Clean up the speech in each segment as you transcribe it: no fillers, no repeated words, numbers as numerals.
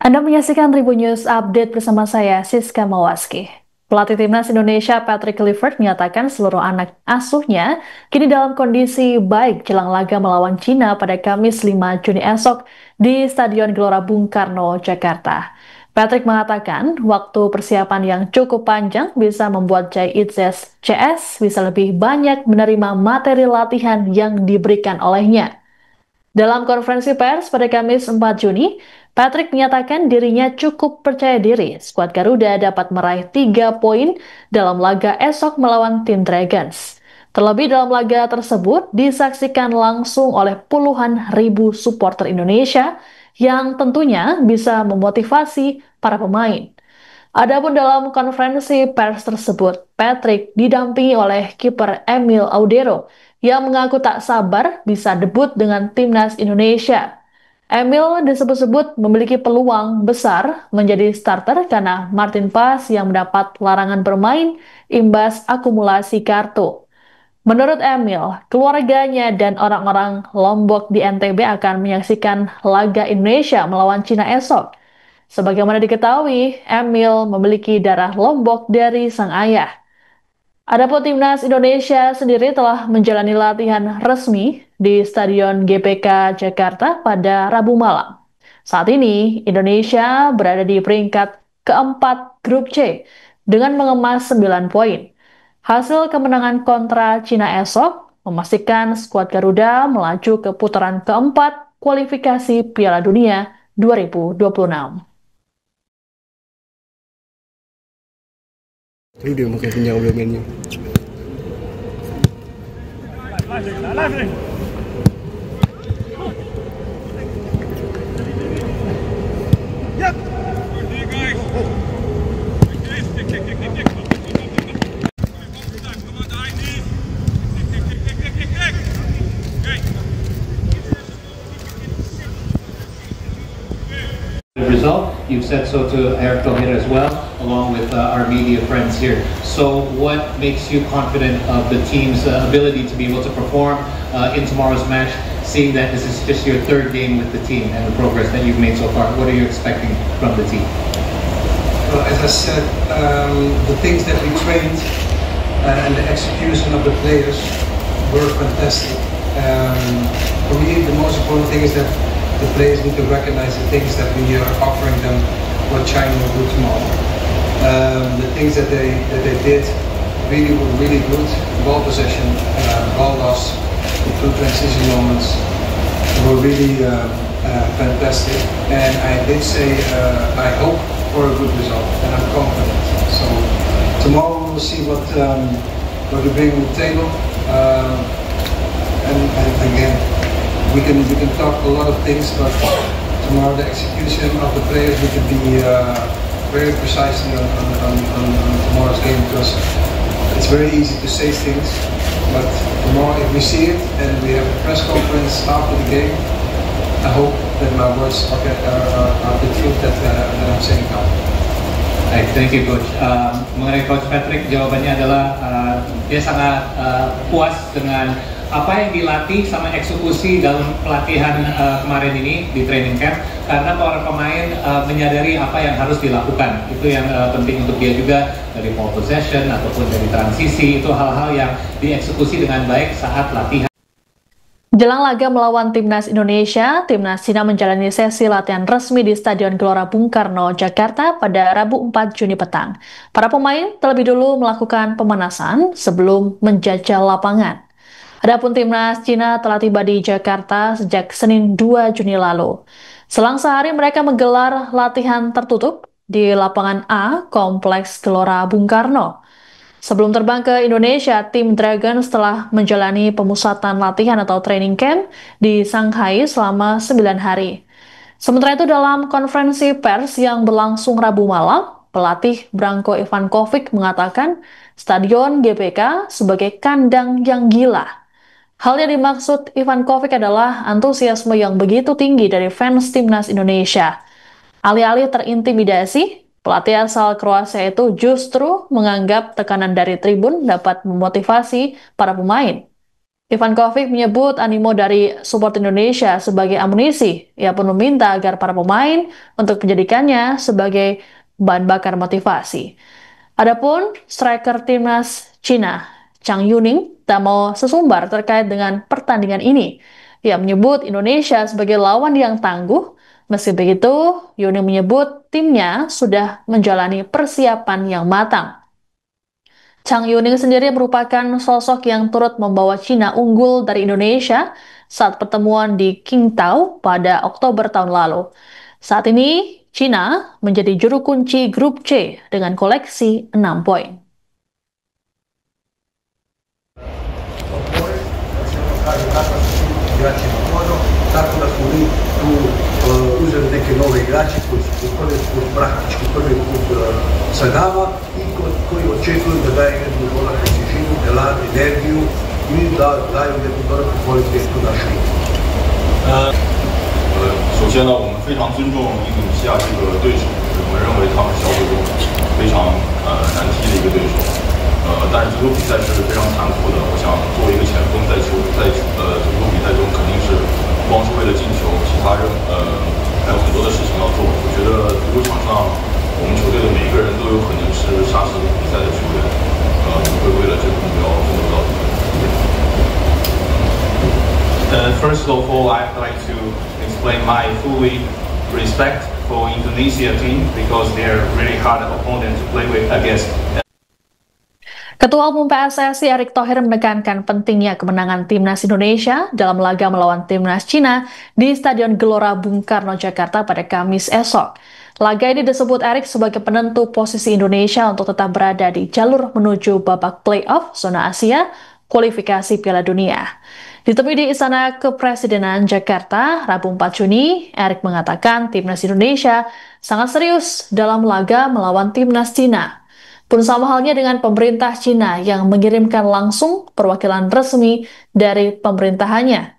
Anda menyaksikan Tribun News Update bersama saya, Siska Mawaski. Pelatih Timnas Indonesia Patrick Kluivert menyatakan seluruh anak asuhnya kini dalam kondisi baik jelang laga melawan Cina pada Kamis 5 Juni esok di Stadion Gelora Bung Karno, Jakarta. Patrick mengatakan waktu persiapan yang cukup panjang bisa membuat JITZES CS bisa lebih banyak menerima materi latihan yang diberikan olehnya. Dalam konferensi pers pada Kamis 4 Juni, Patrick menyatakan dirinya cukup percaya diri skuad Garuda dapat meraih 3 poin dalam laga esok melawan tim Dragons. Terlebih dalam laga tersebut disaksikan langsung oleh puluhan ribu supporter Indonesia yang tentunya bisa memotivasi para pemain. Adapun dalam konferensi pers tersebut, Patrick didampingi oleh kiper Emil Audero yang mengaku tak sabar bisa debut dengan timnas Indonesia. Emil disebut-sebut memiliki peluang besar menjadi starter karena Martin Paes yang mendapat larangan bermain imbas akumulasi kartu. Menurut Emil, keluarganya dan orang-orang Lombok di NTB akan menyaksikan laga Indonesia melawan Cina esok. Sebagaimana diketahui, Emil memiliki darah Lombok dari sang ayah. Adapun timnas Indonesia sendiri telah menjalani latihan resmi di Stadion GBK Jakarta pada Rabu malam. Saat ini, Indonesia berada di peringkat keempat grup C dengan mengemas 9 poin. Hasil kemenangan kontra Cina esok memastikan skuad Garuda melaju ke putaran keempat kualifikasi Piala Dunia 2026. Lu dia pakai pinjam domainnya. The result, you've said so to Eric Ojeda as well, along with our media friends here. So what makes you confident of the team's ability to be able to perform in tomorrow's match, seeing that this is just your third game with the team and the progress that you've made so far? What are you expecting from the team? Well, as I said, the things that we trained and the execution of the players were fantastic. For me, the most important thing is that the players need to recognize the things that we are offering them, what China will do tomorrow. The things that they did really were really good. Ball possession, ball loss, the two transition moments were really fantastic. And I did say I hope for a good result, and I'm confident. So tomorrow we'll see what we bring on the table. And again, we can talk a lot of things, but tomorrow the execution of the players we can be very precisely on tomorrow's game, because it's very easy to say things, but tomorrow if we see it and we have a press conference after the game, I hope that my words are the truth that I'm saying now. Baik, thank you Coach. Mengenai Coach Patrick, jawabannya adalah dia sangat puas dengan apa yang dilatih sama eksekusi dalam pelatihan kemarin ini di training camp, karena para pemain menyadari apa yang harus dilakukan. Itu yang penting untuk dia juga, dari ball possession ataupun dari transisi, itu hal-hal yang dieksekusi dengan baik saat latihan. Jelang laga melawan Timnas Indonesia, Timnas Cina menjalani sesi latihan resmi di Stadion Gelora Bung Karno, Jakarta pada Rabu 4 Juni petang. Para pemain terlebih dulu melakukan pemanasan sebelum menjajal lapangan. Adapun Timnas Cina telah tiba di Jakarta sejak Senin 2 Juni lalu. Selang sehari mereka menggelar latihan tertutup di lapangan A Kompleks Gelora Bung Karno. Sebelum terbang ke Indonesia, tim Dragons telah menjalani pemusatan latihan atau training camp di Shanghai selama 9 hari. Sementara itu dalam konferensi pers yang berlangsung Rabu malam, pelatih Branko Ivankovic mengatakan Stadion GBK sebagai kandang yang gila. Hal yang dimaksud Ivankovic adalah antusiasme yang begitu tinggi dari fans timnas Indonesia. Alih-alih terintimidasi, pelatih asal Kroasia itu justru menganggap tekanan dari tribun dapat memotivasi para pemain. Ivankovic menyebut animo dari supporter Indonesia sebagai amunisi. Ia pun meminta agar para pemain untuk menjadikannya sebagai bahan bakar motivasi. Adapun striker timnas Cina, Zhang Yuning, tak mau sesumbar terkait dengan pertandingan ini. Ia menyebut Indonesia sebagai lawan yang tangguh. Meski begitu, Yuning menyebut timnya sudah menjalani persiapan yang matang. Zhang Yuning sendiri merupakan sosok yang turut membawa Cina unggul dari Indonesia saat pertemuan di Qingdao pada Oktober tahun lalu. Saat ini, Cina menjadi juru kunci grup C dengan koleksi 6 poin. Tako da smo mi tu uzeli neke nove igrače koji su praktički prvi put sa nama i koji očekuju da daju jednu dodatnu težinu, elan, energiju i da daju jednu dodatnu kvalitetu našoj igri. 首先呢，我们非常尊重印度尼西亚这个对手，我们认为他们是小组中非常难踢的一个对手。但是足球比赛是非常残酷的，我想作为一个前锋，在足球比赛中肯定是不光是为了进球，其他还有很多的事情要做。我觉得足球场上我们球队的每个人都有可能是杀死比赛的球员，我们会为了这个目标奋斗到底。First of all, I'd like to explain my fully respect for Indonesia team because they're really hard opponent to play with against. Ketua Umum PSSI Erick Thohir menekankan pentingnya kemenangan timnas Indonesia dalam laga melawan timnas Cina di Stadion Gelora Bung Karno, Jakarta pada Kamis esok. Laga ini disebut Erick sebagai penentu posisi Indonesia untuk tetap berada di jalur menuju babak playoff zona Asia kualifikasi Piala Dunia. Ditemui di Istana Kepresidenan Jakarta, Rabu 4 Juni, Erick mengatakan timnas Indonesia sangat serius dalam laga melawan timnas Cina. Pun sama halnya dengan pemerintah Cina yang mengirimkan langsung perwakilan resmi dari pemerintahannya.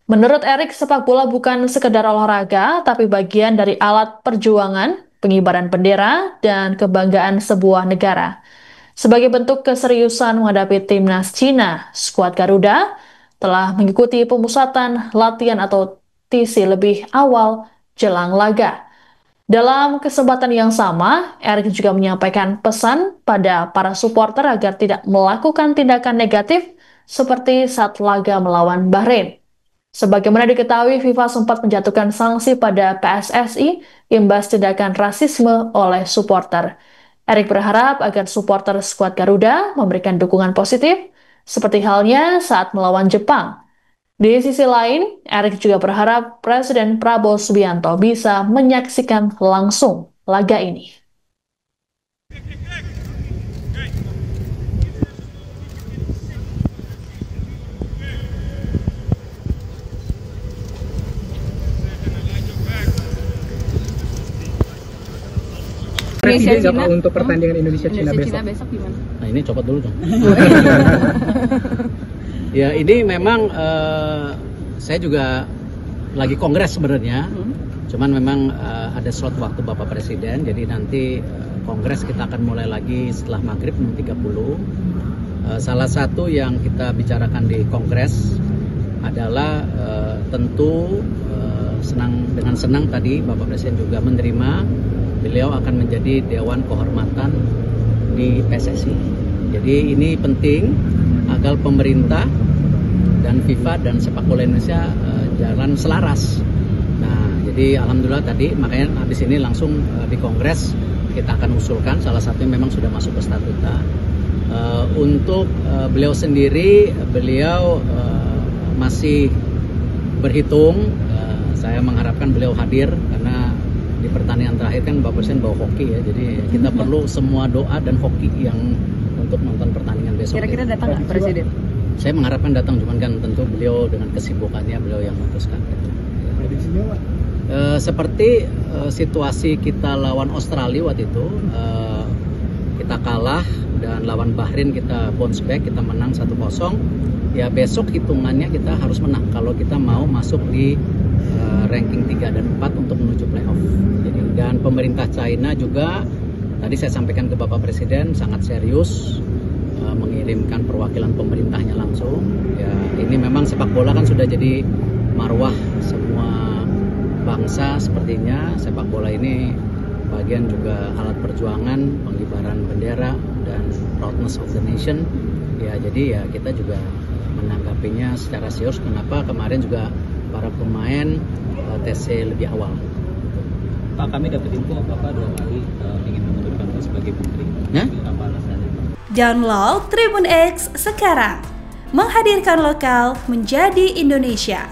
Menurut Erick, sepak bola bukan sekedar olahraga, tapi bagian dari alat perjuangan, pengibaran bendera, dan kebanggaan sebuah negara. Sebagai bentuk keseriusan menghadapi timnas Cina, skuad Garuda telah mengikuti pemusatan latihan atau TC lebih awal jelang laga. Dalam kesempatan yang sama, Erick juga menyampaikan pesan pada para supporter agar tidak melakukan tindakan negatif seperti saat laga melawan Bahrain. Sebagaimana diketahui, FIFA sempat menjatuhkan sanksi pada PSSI imbas tindakan rasisme oleh supporter. Erick berharap agar supporter skuad Garuda memberikan dukungan positif, seperti halnya saat melawan Jepang. Di sisi lain, Erick juga berharap Presiden Prabowo Subianto bisa menyaksikan langsung laga ini. Presiden Cina untuk pertandingan Indonesia-Cina besok gimana? Nah ini copot dulu dong. Ya ini memang saya juga lagi kongres sebenarnya, cuman memang ada slot waktu Bapak Presiden, jadi nanti kongres kita akan mulai lagi setelah maghrib 6.30. Salah satu yang kita bicarakan di kongres adalah tentu dengan senang tadi Bapak Presiden juga menerima beliau akan menjadi Dewan Kehormatan di PSSI. Jadi ini penting agar pemerintah dan FIFA dan sepak bola Indonesia jalan selaras. Nah, jadi alhamdulillah tadi makanya habis ini langsung di kongres kita akan usulkan, salah satunya memang sudah masuk ke statuta. Untuk beliau sendiri, beliau masih berhitung. Saya mengharapkan beliau hadir karena di pertandingan terakhir kan Bapak Presiden bawa hoki ya, jadi kita perlu semua doa dan hoki yang untuk nonton pertandingan besok. Kira-kira datang nggak Presiden? Saya mengharapkan datang, cuman kan tentu beliau dengan kesibukannya beliau yang memutuskan. Seperti situasi kita lawan Australia waktu itu, kita kalah dan lawan Bahrain kita bounce back, kita menang 1-0. Ya besok hitungannya kita harus menang kalau kita mau masuk di ranking 3 dan 4 untuk menuju playoff. Jadi, dan pemerintah China juga tadi saya sampaikan ke Bapak Presiden sangat serius mengirimkan perwakilan pemerintahnya langsung. Ya, ini memang sepak bola kan sudah jadi marwah semua bangsa sepertinya. Sepak bola ini bagian juga alat perjuangan, pengibaran bendera dan proudness of the nation. Ya, jadi ya kita juga menanggapinya secara serius. Kenapa kemarin juga para pemain TC lebih awal. Pak, kami dapat info Bapak 2 kali ingin mengundurkan sebagai menteri. Apa alasannya? Download Tribun X sekarang, menghadirkan lokal menjadi Indonesia.